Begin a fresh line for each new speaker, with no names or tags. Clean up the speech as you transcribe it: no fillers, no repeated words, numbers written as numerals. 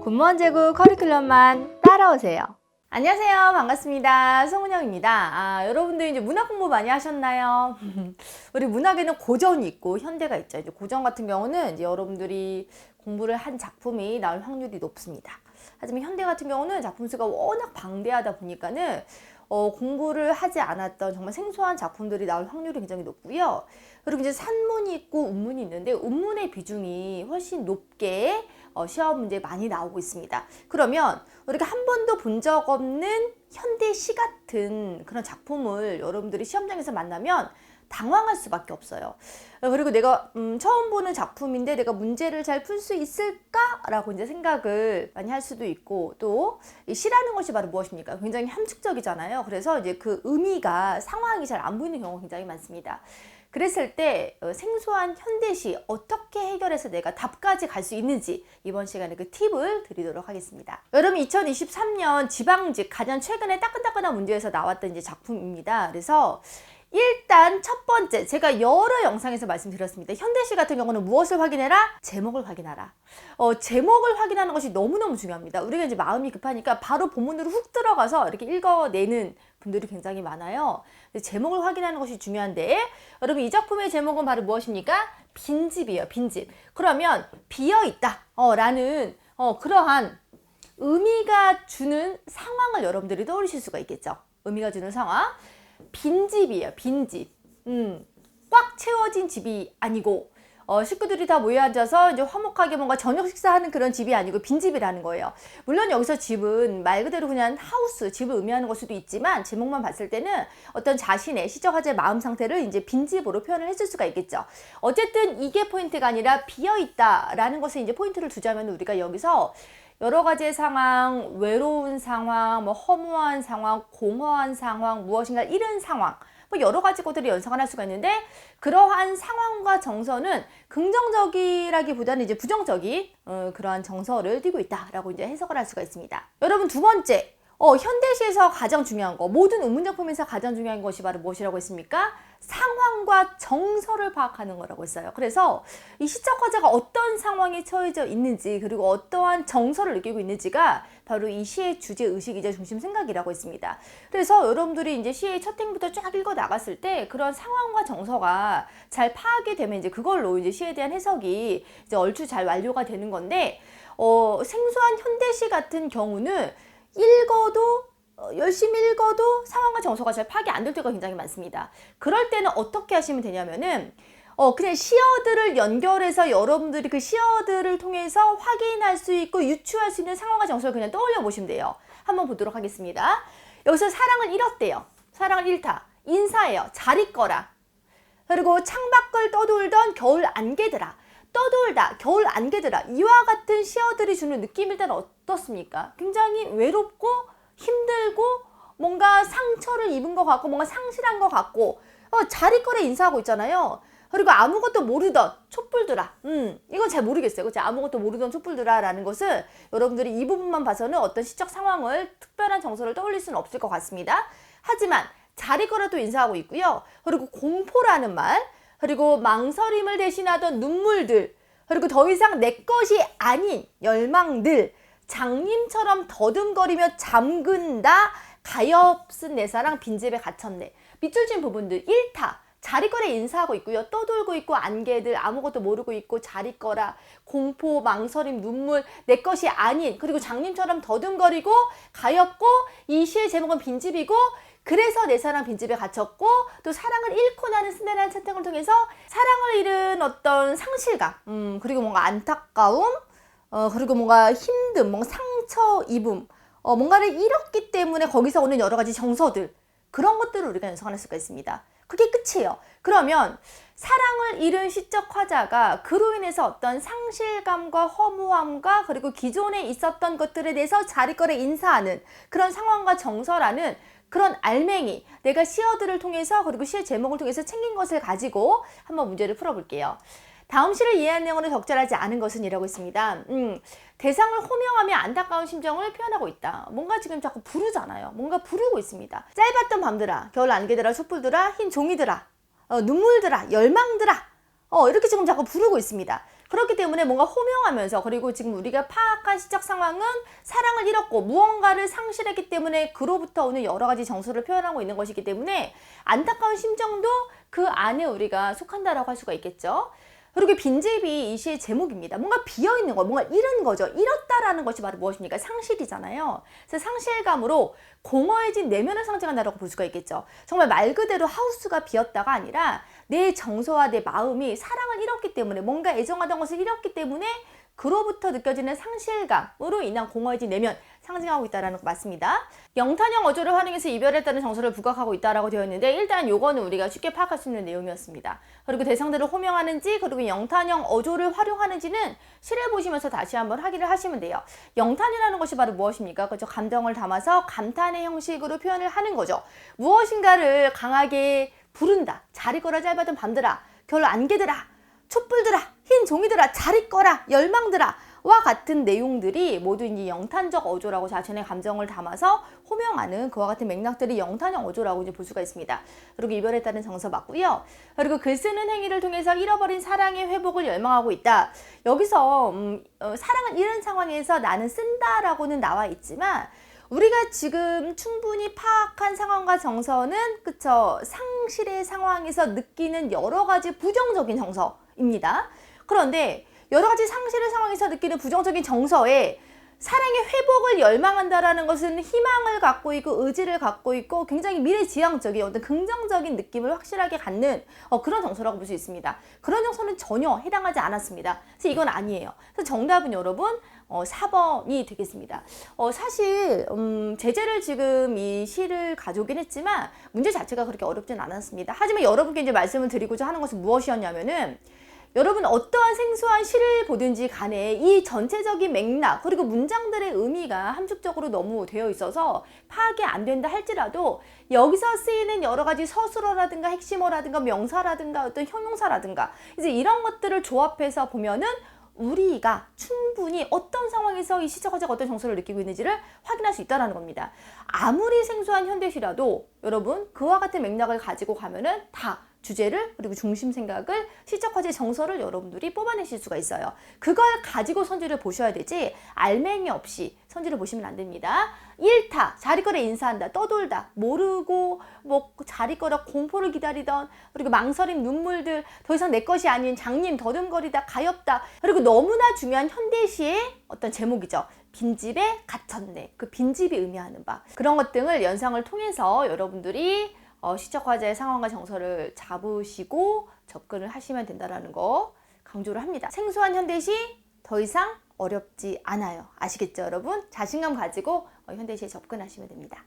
군무원 제국 커리큘럼만 따라오세요. 안녕하세요. 반갑습니다. 송은영입니다. 여러분들 이제 문학 공부 많이 하셨나요? 우리 문학에는 고전이 있고 현대가 있죠. 이제 고전 같은 경우는 이제 여러분들이 공부를 한 작품이 나올 확률이 높습니다. 하지만 현대 같은 경우는 작품 수가 워낙 방대하다 보니까는 공부를 하지 않았던 정말 생소한 작품들이 나올 확률이 굉장히 높고요. 그리고 이제 산문이 있고 운문이 있는데 운문의 비중이 훨씬 높게 시험 문제에 많이 나오고 있습니다. 그러면 우리가 한 번도 본 적 없는 현대 시 같은 그런 작품을 여러분들이 시험장에서 만나면 당황할 수밖에 없어요. 그리고 내가 처음 보는 작품인데 내가 문제를 잘 풀 수 있을까라고 이제 생각을 많이 할 수도 있고, 또 이 시라는 것이 바로 무엇입니까? 굉장히 함축적이잖아요. 그래서 이제 그 의미가 상황이 잘 안 보이는 경우가 굉장히 많습니다. 그랬을 때 생소한 현대시 어떻게 해결해서 내가 답까지 갈 수 있는지 이번 시간에 그 팁을 드리도록 하겠습니다. 여러분 2023년 지방직 가장 최근에 따끈따끈한 문제에서 나왔던 이제 작품입니다. 그래서 일단 첫 번째, 제가 여러 영상에서 말씀드렸습니다. 현대시 같은 경우는 무엇을 확인해라? 제목을 확인하라. 제목을 확인하는 것이 너무너무 중요합니다. 우리가 이제 마음이 급하니까 바로 본문으로 훅 들어가서 이렇게 읽어내는 분들이 굉장히 많아요. 제목을 확인하는 것이 중요한데, 여러분 이 작품의 제목은 바로 무엇입니까? 빈집이에요. 빈집. 그러면 비어있다 라는 그러한 의미가 주는 상황을 여러분들이 떠올리실 수가 있겠죠. 의미가 주는 상황. 빈집이에요. 빈집. 꽉 채워진 집이 아니고 식구들이 다 모여 앉아서 이제 화목하게 뭔가 저녁 식사하는 그런 집이 아니고 빈집이라는 거예요. 물론 여기서 집은 말 그대로 그냥 하우스, 집을 의미하는 걸 수도 있지만 제목만 봤을 때는 어떤 자신의 시적화제 마음 상태를 이제 빈집으로 표현을 했을 수가 있겠죠. 어쨌든 이게 포인트가 아니라 비어있다라는 것에 이제 포인트를 두자면 우리가 여기서 여러 가지의 상황, 외로운 상황, 뭐 허무한 상황, 공허한 상황, 무엇인가 잃은 상황, 뭐 여러 가지 것들이 연상을 할 수가 있는데, 그러한 상황과 정서는 긍정적이라기보다는 이제 부정적인 그러한 정서를 띠고 있다라고 이제 해석을 할 수가 있습니다. 여러분 두 번째, 현대시에서 가장 중요한 거, 모든 운문작품에서 가장 중요한 것이 바로 무엇이라고 했습니까? 상황과 정서를 파악하는 거라고 했어요. 그래서 이 시적 화자가 어떤 상황에 처해져 있는지, 그리고 어떠한 정서를 느끼고 있는지가 바로 이 시의 주제 의식이자 중심 생각이라고 했습니다. 그래서 여러분들이 이제 시의 첫 행부터 쫙 읽어 나갔을 때 그런 상황과 정서가 잘 파악이 되면 이제 그걸로 이제 시에 대한 해석이 이제 얼추 잘 완료가 되는 건데, 생소한 현대시 같은 경우는 열심히 읽어도 상황과 정서가 잘 파악이 안 될 때가 굉장히 많습니다. 그럴 때는 어떻게 하시면 되냐면은 그냥 시어들을 연결해서 여러분들이 그 시어들을 통해서 확인할 수 있고 유추할 수 있는 상황과 정서를 그냥 떠올려 보시면 돼요. 한번 보도록 하겠습니다. 여기서 사랑을 잃었대요. 사랑을 잃다. 인사예요. 잘 있거라. 그리고 창밖을 떠돌던 겨울 안개들아. 떠돌다, 겨울 안개들아. 이와 같은 시어들이 주는 느낌 일단 어떻습니까? 굉장히 외롭고 힘들고 뭔가 상처를 입은 것 같고 뭔가 상실한 것 같고 잘 있거라 인사하고 있잖아요. 그리고 아무것도 모르던 촛불들아. 이건 잘 모르겠어요. 그렇죠? 아무것도 모르던 촛불들아 라는 것은 여러분들이 이 부분만 봐서는 어떤 시적 상황을 특별한 정서를 떠올릴 수는 없을 것 같습니다. 하지만 잘 있거라 또 인사하고 있고요. 그리고 공포라는 말, 그리고 망설임을 대신하던 눈물들, 그리고 더 이상 내 것이 아닌 열망들, 장님처럼 더듬거리며 잠근다, 가엾은 내 사랑 빈집에 갇혔네. 밑줄 진 부분들, 일타, 잘 있거라 인사하고 있고요. 떠돌고 있고 안개들, 아무것도 모르고 있고 잘 있거라, 공포, 망설임, 눈물, 내 것이 아닌, 그리고 장님처럼 더듬거리고 가엾고, 이 시의 제목은 빈집이고, 그래서 내 사랑 빈집에 갇혔고, 또 사랑을 잃고 나는 쓴다라는 채택을 통해서 사랑을 잃은 어떤 상실감, 그리고 뭔가 안타까움, 그리고 뭔가 힘듦, 뭔가 상처 입음, 뭔가를 잃었기 때문에 거기서 오는 여러 가지 정서들, 그런 것들을 우리가 연상할 수가 있습니다. 그게 끝이에요. 그러면 사랑을 잃은 시적 화자가 그로 인해서 어떤 상실감과 허무함과 그리고 기존에 있었던 것들에 대해서 잘 있거라 인사하는 그런 상황과 정서라는 그런 알맹이, 내가 시어들을 통해서 그리고 시의 제목을 통해서 챙긴 것을 가지고 한번 문제를 풀어볼게요. 다음 시를 이해한 내용으로 적절하지 않은 것은 이라고 있습니다. 대상을 호명하며 안타까운 심정을 표현하고 있다. 뭔가 지금 자꾸 부르잖아요. 뭔가 부르고 있습니다. 짧았던 밤들아, 겨울 안개들아, 촛불들아, 흰 종이들아, 눈물들아, 열망들아, 이렇게 지금 자꾸 부르고 있습니다. 그렇기 때문에 뭔가 호명하면서, 그리고 지금 우리가 파악한 시적 상황은 사랑을 잃었고 무언가를 상실했기 때문에 그로부터 오는 여러 가지 정서를 표현하고 있는 것이기 때문에 안타까운 심정도 그 안에 우리가 속한다라고 할 수가 있겠죠. 그리고 빈집이 이 시의 제목입니다. 뭔가 비어있는 거, 뭔가 잃은 거죠. 잃었다라는 것이 바로 무엇입니까? 상실이잖아요. 그래서 상실감으로 공허해진 내면을 상징한다라고 볼 수가 있겠죠. 정말 말 그대로 하우스가 비었다가 아니라 내 정서와 내 마음이 사랑을 잃었기 때문에, 뭔가 애정하던 것을 잃었기 때문에 그로부터 느껴지는 상실감으로 인한 공허해진 내면 상징하고 있다는 거 맞습니다. 영탄형 어조를 활용해서 이별했다는 정서를 부각하고 있다라고 되어 있는데, 일단 요거는 우리가 쉽게 파악할 수 있는 내용이었습니다. 그리고 대상들을 호명하는지, 그리고 영탄형 어조를 활용하는지는 시를 보시면서 다시 한번 확인을 하시면 돼요. 영탄이라는 것이 바로 무엇입니까? 그렇죠. 감정을 담아서 감탄의 형식으로 표현을 하는 거죠. 무엇인가를 강하게 부른다. 잘 있거라 짧았던 밤들아, 겨울 안개들아, 촛불들아, 흰 종이들아, 잘 있거라, 열망들아 와 같은 내용들이 모두 이 영탄적 어조라고 자신의 감정을 담아서 호명하는 그와 같은 맥락들이 영탄형 어조라고 이제 볼 수가 있습니다. 그리고 이별했다는 정서 맞고요. 그리고 글 쓰는 행위를 통해서 잃어버린 사랑의 회복을 열망하고 있다. 여기서 사랑을 잃은 상황에서 나는 쓴다라고는 나와 있지만, 우리가 지금 충분히 파악한 상황과 정서는, 그쵸, 상실의 상황에서 느끼는 여러 가지 부정적인 정서입니다. 그런데 여러 가지 상실의 상황에서 느끼는 부정적인 정서에 사랑의 회복을 열망한다라는 것은 희망을 갖고 있고 의지를 갖고 있고 굉장히 미래지향적인 어떤 긍정적인 느낌을 확실하게 갖는 그런 정서라고 볼 수 있습니다. 그런 정서는 전혀 해당하지 않았습니다. 그래서 이건 아니에요. 그래서 정답은 여러분 4번이 되겠습니다. 사실 제재를 지금 이 시를 가져오긴 했지만 문제 자체가 그렇게 어렵진 않았습니다. 하지만 여러분께 이제 말씀을 드리고자 하는 것은 무엇이었냐면은, 여러분 어떠한 생소한 시를 보든지 간에 이 전체적인 맥락 그리고 문장들의 의미가 함축적으로 너무 되어 있어서 파악이 안 된다 할지라도, 여기서 쓰이는 여러 가지 서술어라든가 핵심어라든가 명사라든가 어떤 형용사라든가 이제 이런 것들을 조합해서 보면은 우리가 충분히 어떤 상황에서 이 시적 화자가 어떤 정서를 느끼고 있는지를 확인할 수 있다는 겁니다. 아무리 생소한 현대시라도 여러분 그와 같은 맥락을 가지고 가면은 다 주제를, 그리고 중심 생각을, 시적 화제 정서를 여러분들이 뽑아내실 수가 있어요. 그걸 가지고 선지를 보셔야 되지 알맹이 없이 선지를 보시면 안 됩니다. 일타, 잘 있거라 인사한다, 떠돌다, 모르고 뭐 잘 있거라 공포를 기다리던, 그리고 망설임, 눈물들, 더 이상 내 것이 아닌 장님, 더듬거리다, 가엾다. 그리고 너무나 중요한 현대시의 어떤 제목이죠. 빈집에 갇혔네. 그 빈집이 의미하는 바, 그런 것 등을 연상을 통해서 여러분들이 시적 화자의 상황과 정서를 잡으시고 접근을 하시면 된다는 거 강조를 합니다. 생소한 현대시 더 이상 어렵지 않아요. 아시겠죠, 여러분? 자신감 가지고 현대시에 접근하시면 됩니다.